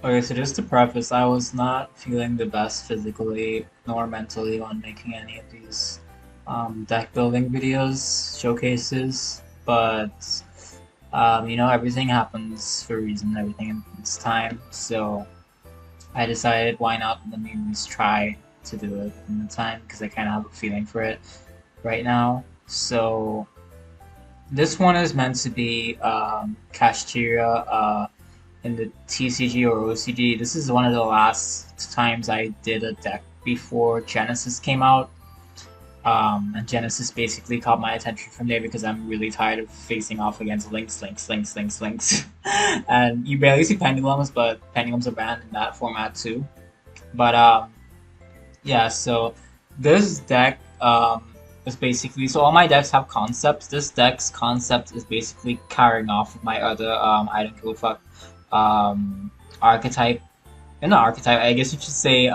Okay, so just to preface, I was not feeling the best physically nor mentally on making any of these deck building videos, showcases, but everything happens for a reason, everything in its time, so I decided why not let me at least try to do it in the time because I kind of have a feeling for it right now. So this one is meant to be Kashtira in the TCG or OCG. This is one of the last times I did a deck before Genesis came out. And Genesis basically caught my attention from there because I'm really tired of facing off against links. And you barely see pendulums, but pendulums are banned in that format too. But yeah, so this deck is basically so all my decks have concepts. This deck's concept is basically carrying off of my other I don't give a fuck archetype. And not archetype, I guess you should say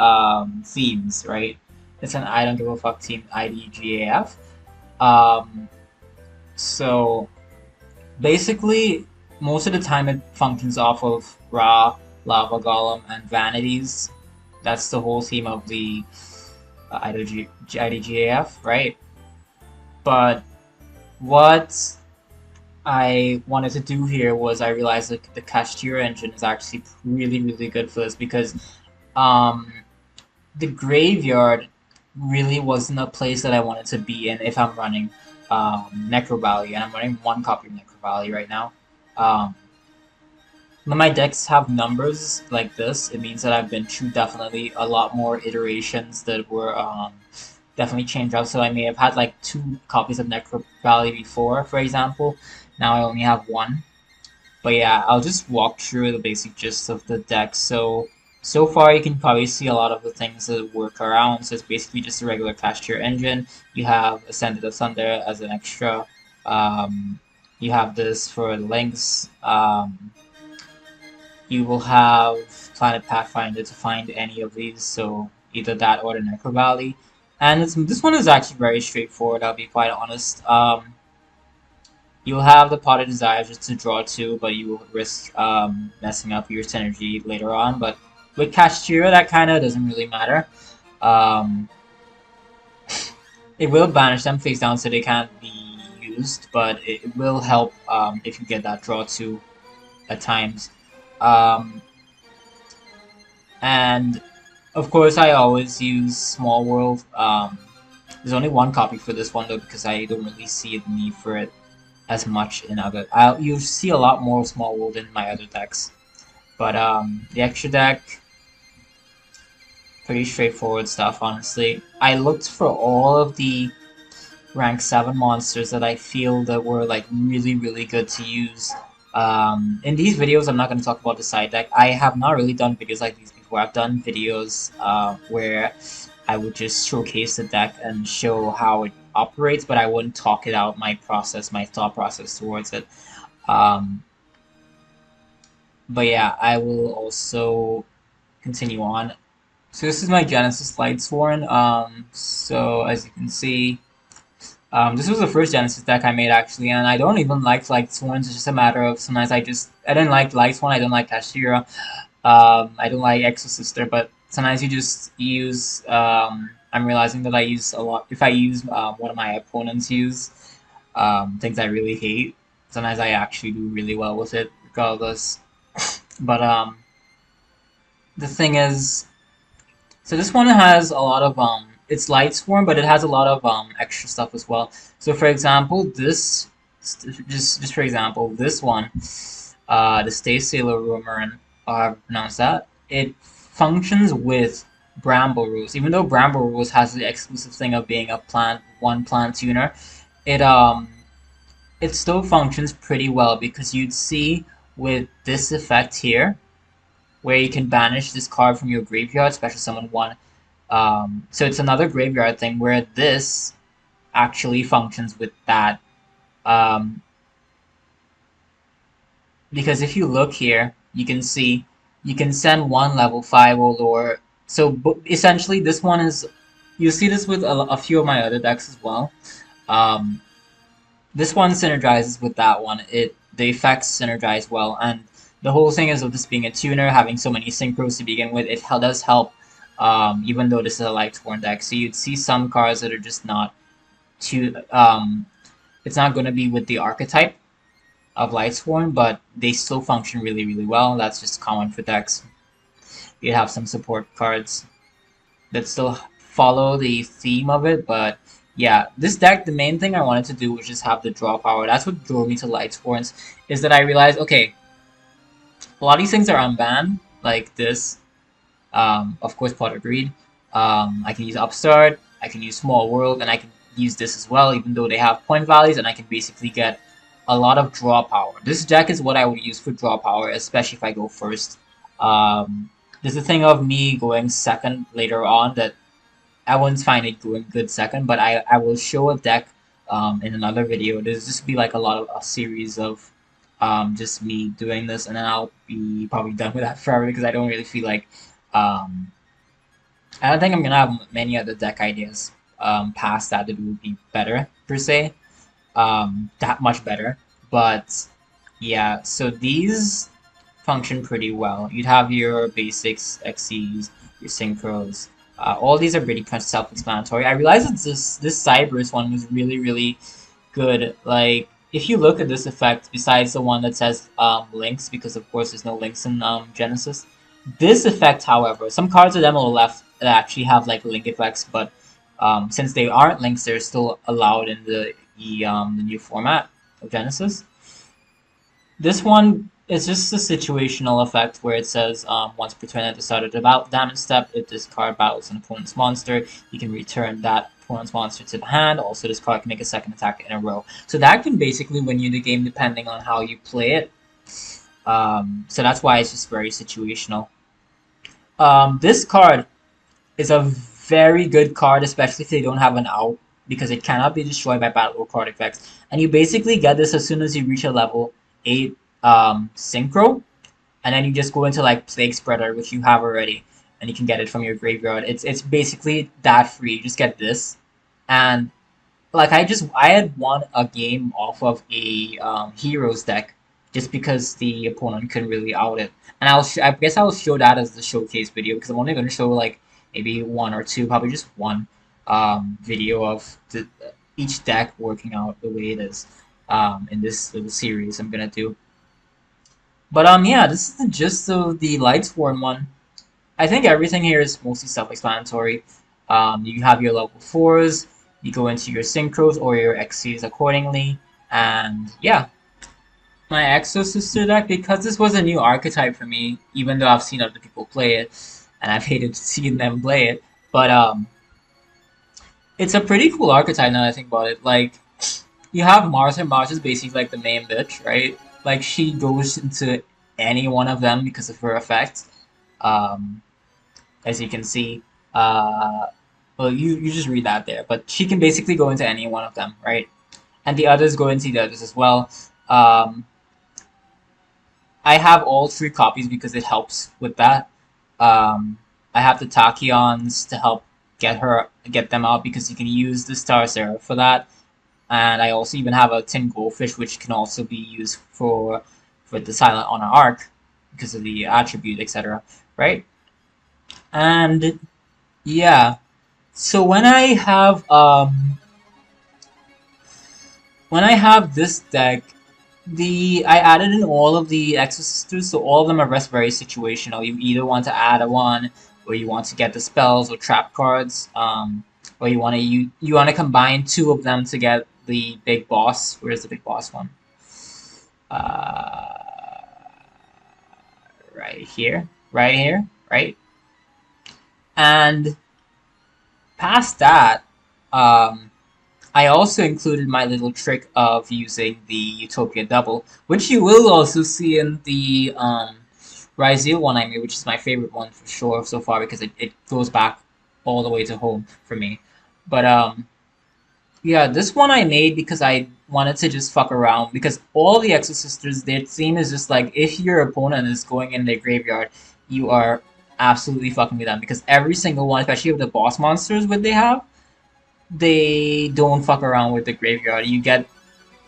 themes, right? It's an I don't give a fuck team IDGAF. Um, so basically, most of the time it functions off of Ra, Lava Golem, and Vanities. That's the whole theme of the IDGAF, right? But what I wanted to do here was I realized that the Kashtira engine is actually really good for this because um, the graveyard really wasn't a place that I wanted to be in if I'm running Necro Valley, and I'm running one copy of Necro Valley right now. Um, when my decks have numbers like this, it means that I've been through definitely a lot more iterations that were definitely changed up. So I may have had like two copies of Necro Valley before, for example. Now I only have one. But yeah, I'll just walk through the basic gist of the deck. So far you can probably see a lot of the things that work around. So it's basically just a regular Clash Tier engine. You have Ascended of Thunder as an extra. Um, you have this for links. You will have Planet Pathfinder to find any of these, so either that or the Necro Valley. And this one is actually very straightforward, I'll be quite honest. You'll have the Pot of Desire just to draw two, but you will risk messing up your synergy later on. But with Kashtira, that kind of doesn't really matter. Um, it will banish them face down so they can't be used, but it will help if you get that draw two at times. Um, and of course, I always use Small World. There's only one copy for this one though because I don't really see a need for it as much in other. You see a lot more Small World in my other decks, but the extra deck, pretty straightforward stuff. Honestly, I looked for all of the rank 7 monsters that I feel that were like really good to use. In these videos, I'm not going to talk about the side deck. I have not really done videos like these before. I've done videos where I would just showcase the deck and show how it operates, but I wouldn't talk it out, my process, my thought process towards it. Um, but yeah, I will also continue on. So this is my Genesis Lightsworn. So as you can see, this was the first Genesis deck I made actually, and I don't even like Lightsworns. It's just a matter of sometimes I didn't like Lightsworn, I don't like Kashira, I don't like Exosister, but sometimes you just use. I'm realizing that I use a lot. If I use one of my opponents use things I really hate, sometimes I actually do really well with it, regardless. But the thing is, so this one has a lot of it's Lightsworn, but it has a lot of extra stuff as well. So for example, this just for example, this one, the Stay Sailor Rumor, and I pronounce that, it functions with Bramble Rose. Even though Bramble Rose has the exclusive thing of being a one plant tuner, it it still functions pretty well because you'd see with this effect here, where you can banish this card from your graveyard, special summon one. So it's another graveyard thing where this actually functions with that. Um, because if you look here, you can see you can send one level 5 or lower. So essentially, this one is. You see this with a few of my other decks as well. This one synergizes with that one. The effects synergize well, and the whole thing is of this being a tuner, having so many synchros to begin with, it does help. Even though this is a Lightsworn deck, so you'd see some cards that are just not too. It's not going to be with the archetype of Lightsworn, but they still function really well. That's just common for decks. You have some support cards that still follow the theme of it, but yeah, this deck, the main thing I wanted to do was just have the draw power. That's what drove me to Lightsworns, is that I realized, okay, a lot of these things are unbanned, like this. Of course, Pot of Greed. I can use Upstart, I can use Small World, and I can use this as well, even though they have point values, and I can basically get a lot of draw power. This deck is what I would use for draw power, especially if I go first. There's a thing of me going second later on that I wouldn't find it going good second, but I will show a deck in another video. There's just be like a series of just me doing this, and then I'll be probably done with that forever because I don't really feel like I don't think I'm gonna have many other deck ideas past that would be better per se, that much better. But yeah, so these function pretty well. You'd have your basics, XCs, your synchros. All these are pretty self-explanatory. I realized that this Cyberus one was really good. Like, if you look at this effect, besides the one that says links, because of course there's no links in Genesis, this effect, however, some cards of them on the left that actually have like link effects, but since they aren't links, they're still allowed in the new format of Genesis. This one is just a situational effect where it says once per turn at the start of the damage step, if this card battles an opponent's monster, you can return that opponent's monster to the hand. Also, this card can make a second attack in a row. So that can basically win you the game depending on how you play it. So that's why it's just very situational. This card is a very good card, especially if they don't have an out, because it cannot be destroyed by battle or card effects. And you basically get this as soon as you reach a level 8 synchro, and then you just go into like Plague Spreader, which you have already, and you can get it from your graveyard. It's basically that free. You just get this, and like I had won a game off of a heroes deck just because the opponent couldn't really out it. And I guess I'll show that as the showcase video because I'm only going to show like maybe one or two, probably just one video of each deck working out the way it is in this little series I'm gonna do. But yeah, this is the gist of the Lightsworn one. I think everything here is mostly self-explanatory. You have your level 4s, you go into your synchros or your XCs accordingly, and yeah. My Exo-Sister deck, because this was a new archetype for me, even though I've seen other people play it, and I've hated seeing them play it, but it's a pretty cool archetype now that I think about it. Like, you have Mars, and Mars is basically like the main bitch, right? Like, she goes into any one of them because of her effect. As you can see, well, you just read that there, but she can basically go into any one of them, right? And the others go into the others as well. I have all 3 copies because it helps with that. I have the Tachyons to help get them out because you can use the Star Seraph for that. And I also even have a Tin Goldfish, which can also be used for the Silent Honor Arc because of the attribute, etc. Right? And yeah, so when I have this deck, I added in all of the Exorcisters, so all of them are very situational. You either want to add a one, or you want to get the spells or trap cards, or you want to combine 2 of them to get the big boss. Where's the big boss one? Right here, right? And past that, I also included my little trick of using the Utopia Double, which you will also see in the Ryzeal one I made, which is my favorite one for sure so far because it goes back all the way to home for me. But yeah, this one I made because I wanted to just fuck around, because all the Exorcisters, their theme is just like, if your opponent is going in their graveyard, you are absolutely fucking with them, because every single one, especially with the boss monsters what they don't fuck around with the graveyard. You get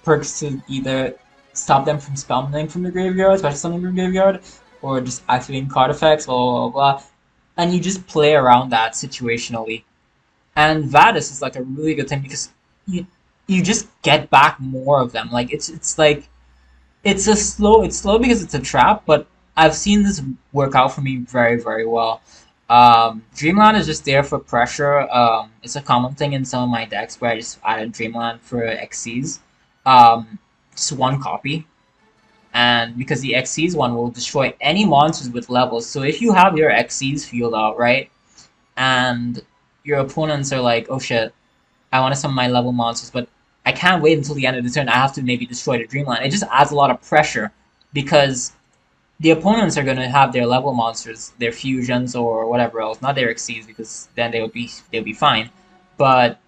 perks to either stop them from spawning from the graveyard, special summoning from the graveyard, or just activating card effects, blah blah blah. And you just play around that situationally. And Vadis is like a really good thing because you you just get back more of them. Like it's like it's slow because it's a trap, but I've seen this work out for me very well. Dreamland is just there for pressure. It's a common thing in some of my decks where I just added Dreamland for Xyz. Um, just one copy, and because the Xyz one will destroy any monsters with levels. So if you have your Xyz field out, right, and your opponents are like, oh shit, I want to summon my level monsters, but I can't wait until the end of the turn. I have to maybe destroy the Dreamland. It just adds a lot of pressure because the opponents are going to have their level monsters, their fusions or whatever else, not their Xyz because then they'll be fine. But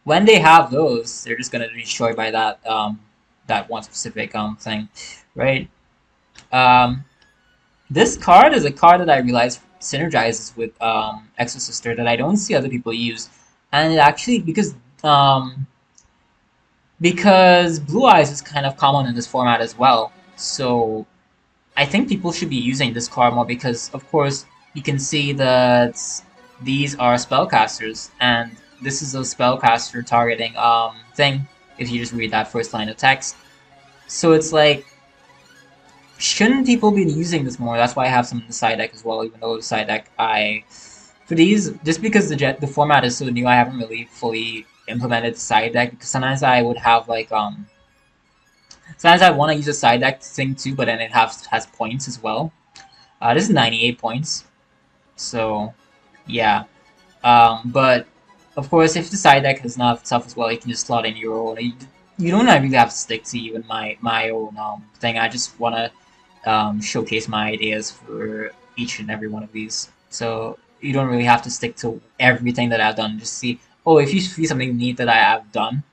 when they have those, they're just going to be destroyed by that one specific thing, right? Um, this card is a card that I realize synergizes with Exosister that I don't see other people use, and it actually um, because Blue Eyes is kind of common in this format as well. So I think people should be using this card more because, of course, you can see that these are spellcasters, and this is a spellcaster targeting thing. If you just read that first line of text, so it's like, shouldn't people be using this more? That's why I have some in the side deck as well. Even though the side deck for these, just because the format is so new, I haven't really fully implemented the side deck because sometimes I would have like sometimes I want to use a side deck thing too, but then it has points as well. This is 98 points, so yeah. But of course, if the side deck has enough stuff as well, you can just slot in your own. You don't really have to stick to even my own thing. I just want to showcase my ideas for each and every one of these. So you don't really have to stick to everything that I've done. Just see, oh, if you see something neat that I have done,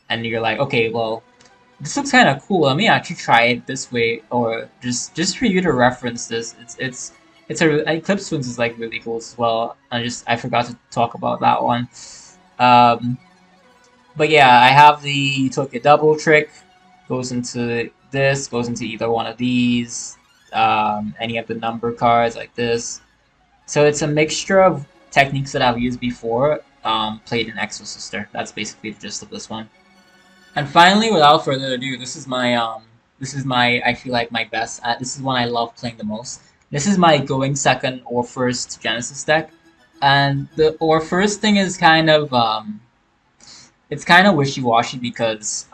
and you're like, okay, well, this looks kind of cool. Let me actually try it this way, or just for you to reference this. It's a Eclipse Twins is like really cool as well. I forgot to talk about that one. Um, but yeah, I have the Utopia double trick. Goes into this. Goes into either one of these. Any of the number cards like this. So it's a mixture of techniques that I've used before. Played in Exosister. That's basically the gist of this one. And finally, without further ado, this is my I feel like my best. This is one I love playing the most. This is my going second or first Genesis deck, and the or first thing is kind of it's kind of wishy-washy because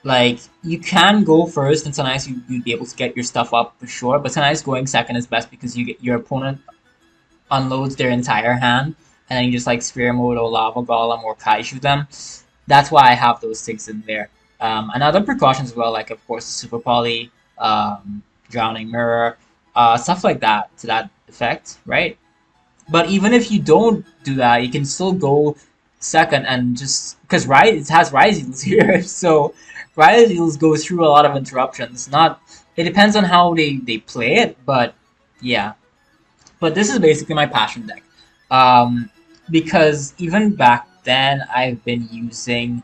like you can go first, and sometimes you'd be able to get your stuff up for sure, but sometimes going second is best because you get your opponent unloads their entire hand, and then you just like Spear Mode or Lava Golem or Kaiju them. That's why I have those things in there. And other precautions as well, like of course Super Poly, Drowning Mirror, stuff like that to that effect, right? But even if you don't do that, you can still go second and just because it has Rise Eels here, so Rise Eels goes through a lot of interruptions. Not it depends on how they play it, but yeah. But this is basically my passion deck. Because even back then, I've been using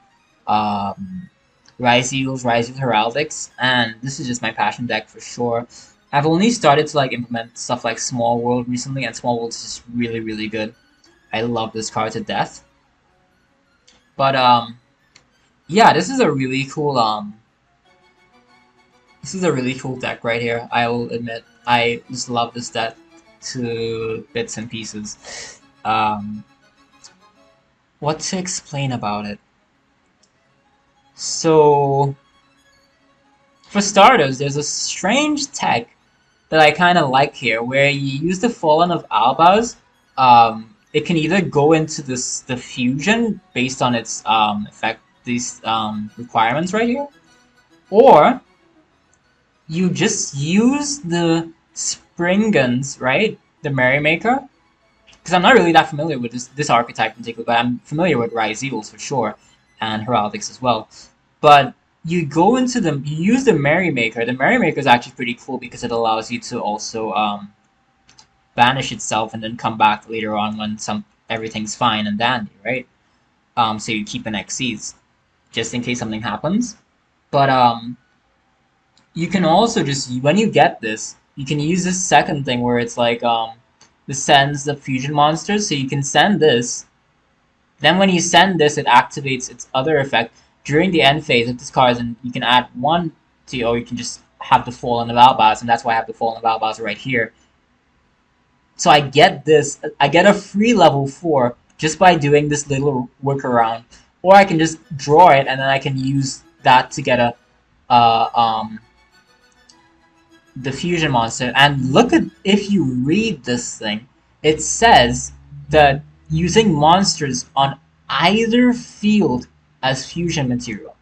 Rise Eels Heraldics, and this is just my passion deck for sure. I've only started to like implement stuff like Small World recently, and Small World is just really good. I love this card to death. But yeah, this is a really cool deck right here. I will admit, I just love this deck to bits and pieces. What to explain about it? So, for starters, there's a strange tech that I kind of like here, where you use the Fallen of Albaz. It can either go into the fusion based on its these requirements right here, or you just use the Spring Guns, right? The Merrymaker. Because I'm not really that familiar with this archetype in particular, but I'm familiar with Rise Eagles for sure, and Heraldics as well. But you go into you use the Merrymaker. The Merrymaker is actually pretty cool because it allows you to also banish itself and then come back later on when everything's fine and dandy, right? So you keep an Xyz. just in case something happens. But you can also just, when you get this, you can use this second thing where it's like this sends the fusion monsters. So you can send this. Then when you send this, it activates its other effect during the end phase of this card, and you can add one to, or you can just have the Fallen of Albaz, and that's why I have the Fallen of Albaz right here. So I get this, I get a free level 4 just by doing this little workaround. Or I can just draw it, and then I can use that to get a the fusion monster. And look at, if you read this thing, it says that using monsters on either field as fusion material.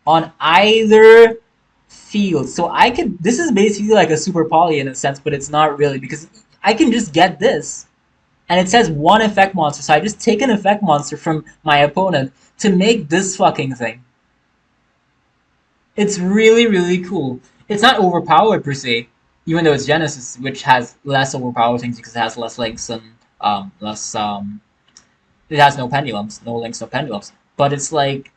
On either field. So I could, this is basically like a super poly in a sense, but it's not really, because I can just get this. And it says one effect monster, so I just take an effect monster from my opponent to make this fucking thing. It's really, really cool. It's not overpowered per se, even though it's Genesis, which has less overpowered things because it has less links and it has no pendulums, no links, no pendulums. But it's like,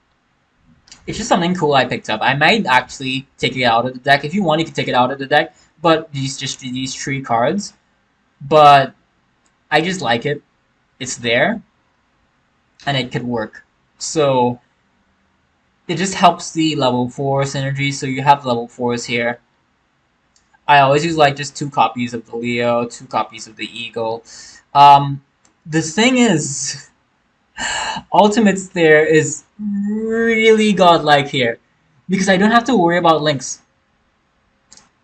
it's just something cool I picked up. I might actually take it out of the deck. If you want, you can take it out of the deck. But these 3 cards. But I just like it. It's there, and it could work. So it just helps the level 4 synergy. So you have level 4s here. I always use like just 2 copies of the Leo, 2 copies of the Eagle. The thing is, Ultimates there is really godlike here, because I don't have to worry about links.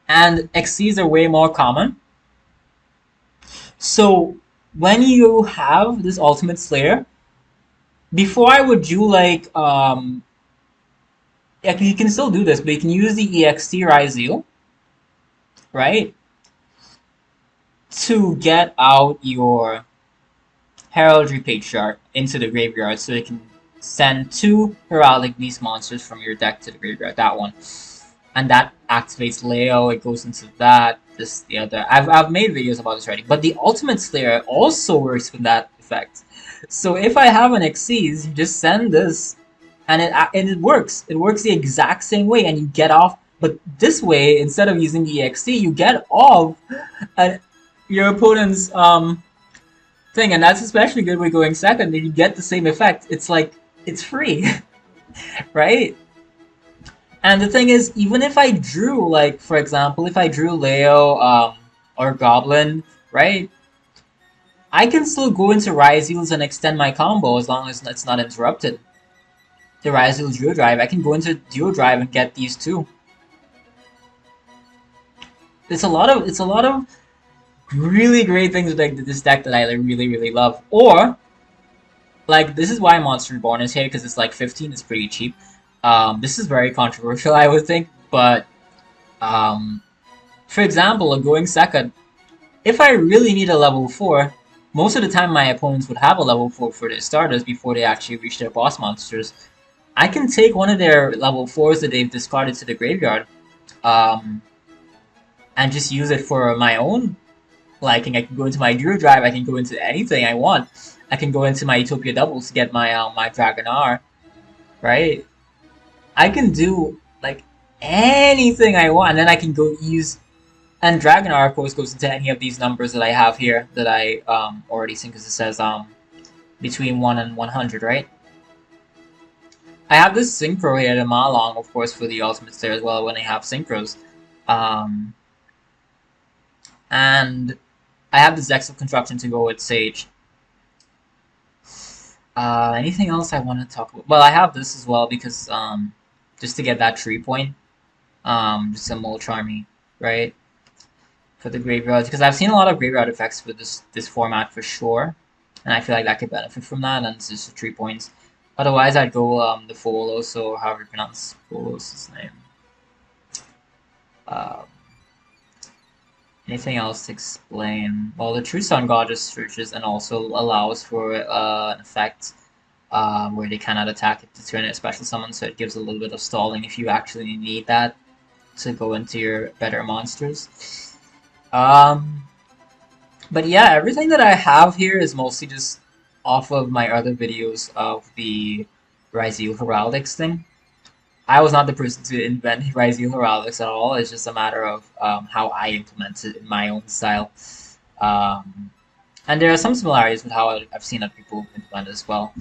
And XCs are way more common. So when you have this Ultimate Slayer, before I would do like you can still do this, but you can use the EXT Ryzeal, right? To get out your Heraldry Patriarch into the graveyard, so you can send 2 Heraldic Beast monsters from your deck to the graveyard, that one. And that activates Leo, it goes into that, this, the other. I've made videos about this already, but the Ultimate Slayer also works with that effect. So if I have an Xyz, you just send this, and it works. It works the exact same way, and you get off. But this way, instead of using the EXC, you get off your opponent's thing, and that's especially good with going second. If you get the same effect, it's like, it's free, right? And the thing is, even if I drew, like, for example, if I drew Leo or Goblin, right? I can still go into Ryzeals and extend my combo as long as it's not interrupted. The Ryzeal Duo Drive, I can go into Duo Drive and get these 2. It's a lot of really great things with like this deck that I really, really love. Or, like, this is why Monster Reborn is here, because it's like 15, it's pretty cheap. This is very controversial, I would think, but for example, going second, if I really need a level 4, most of the time my opponents would have a level 4 for their starters before they actually reach their boss monsters. I can take one of their level 4s that they've discarded to the graveyard, and just use it for my own liking. I can go into my Duo Drive, I can go into anything I want. I can go into my Utopia Doubles to get my my Dragon R, right? I can do like anything I want, and then I can go use, and Dragon R of course goes into any of these numbers that I have here that I already seen, because it says between 1 and 100, right? I have this Synchro here, the Malong, of course, for the Ultimates there as well when I have Synchros. And I have this Zexal Construction to go with Sage. Anything else I want to talk about? Well, I have this as well because just to get that 3 point. Just a Molcharmy, right? For the graveyards, because I've seen a lot of graveyard effects for this format for sure, and I feel like that could benefit from that, and it's just 3 points. Otherwise, I'd go the Folos, or however you pronounce Folos' name. Anything else to explain? Well, the True Sun God just searches and also allows for an effect where they cannot attack it to turn it special summon, so it gives a little bit of stalling if you actually need that to go into your better monsters. But yeah, everything that I have here is mostly just off of my other videos of the Ryzeal Heraldics thing. I was not the person to invent Ryzeal Heraldics at all. It's just a matter of how I implement it in my own style. Um, and there are some similarities with how I've seen other people implement it as well.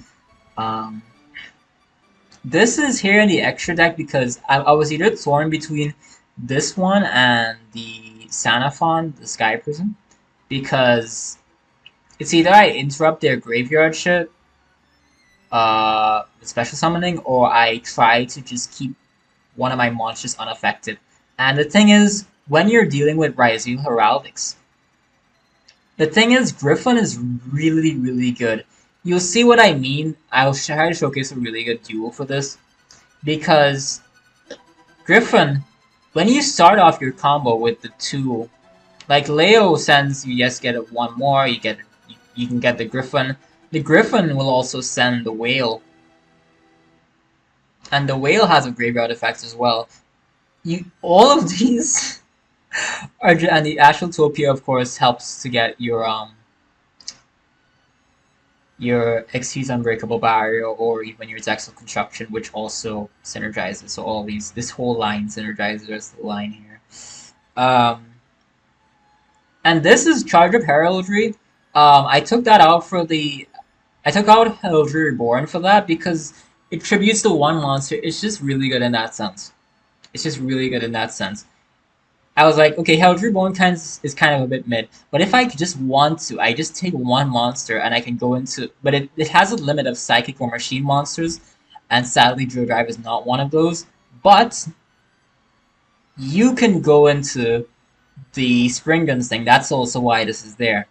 Um, this is here in the extra deck because I was either torn between this one and the Sanafon, the Sky Prism, because it's either I interrupt their graveyard shit with special summoning, or I try to just keep one of my monsters unaffected. And the thing is, when you're dealing with Ryzeal Heraldics, the thing is, Griffin is really, really good. You'll see what I mean. I'll try to showcase a really good duel for this. Because Griffin, when you start off your combo with the two, like Leo sends you just get one more, you can get the Griffin. The Griffin will also send the Whale. And the Whale has a graveyard effect as well. All of these are, and the Asheltopia of course helps to get your Xyz Unbreakable Barrier, or even your Zexal Construction, which also synergizes. So all these, this whole line synergizes as the line here. And this is Charge of Heraldry. I took that out for the, I took out Heraldry Reborn for that because it tributes to one monster. It's just really good in that sense. It's just really good in that sense. I was like, okay, Heraldry Reborn is kind of a bit mid, but if I just want to, I just take one monster and I can go into, but it has a limit of Psychic or Machine monsters, and sadly Drill Drive is not one of those, but you can go into the Spring Guns thing. That's also why this is there.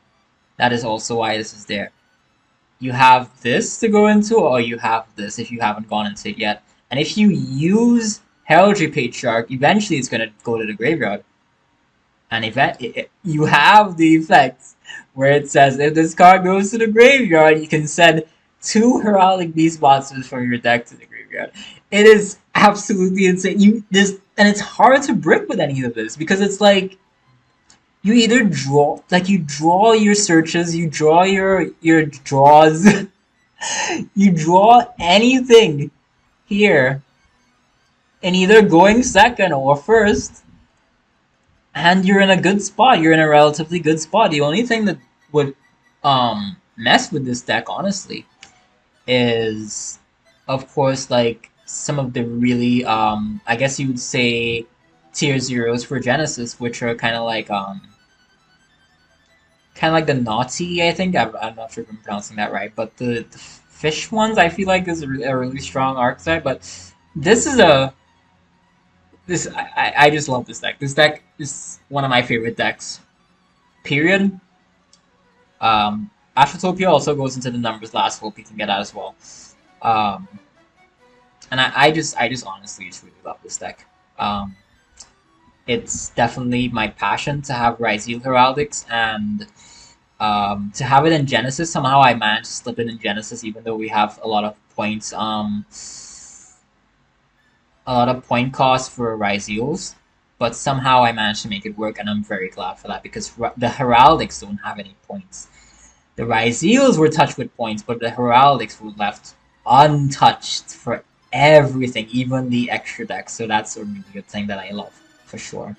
That is also why this is there. You have this to go into, or you have this if you haven't gone into it yet. And if you use Heraldry Patriarch, eventually it's going to go to the graveyard. And you have the effect where it says if this card goes to the graveyard, you can send 2 Heraldic Beast monsters from your deck to the graveyard. It is absolutely insane. And it's hard to brick with any of this because it's like you either draw, like you draw your searches, you draw your draws, you draw anything here, and either going second or first. And you're in a good spot. You're in a relatively good spot. The only thing that would mess with this deck, honestly, is, of course, like some of the really, I guess you would say, tier zeros for Genesis, which are kind of like the naughty. I think I'm not sure if I'm pronouncing that right, but the fish ones I feel like is a really strong archetype. But this is I just love this deck. This deck is one of my favorite decks. Period. Asheltopia also goes into the numbers last. Hope you can get that as well. And I just honestly just really love this deck. It's definitely my passion to have Ryzeal Heraldics, and to have it in Genesis. Somehow I managed to slip it in Genesis, even though we have a lot of points. A lot of point cost for Ryzeals, but somehow I managed to make it work, and I'm very glad for that because the Heraldics don't have any points. The Ryzeals were touched with points, but the Heraldics were left untouched for everything, even the extra decks. So that's a really good thing that I love, for sure.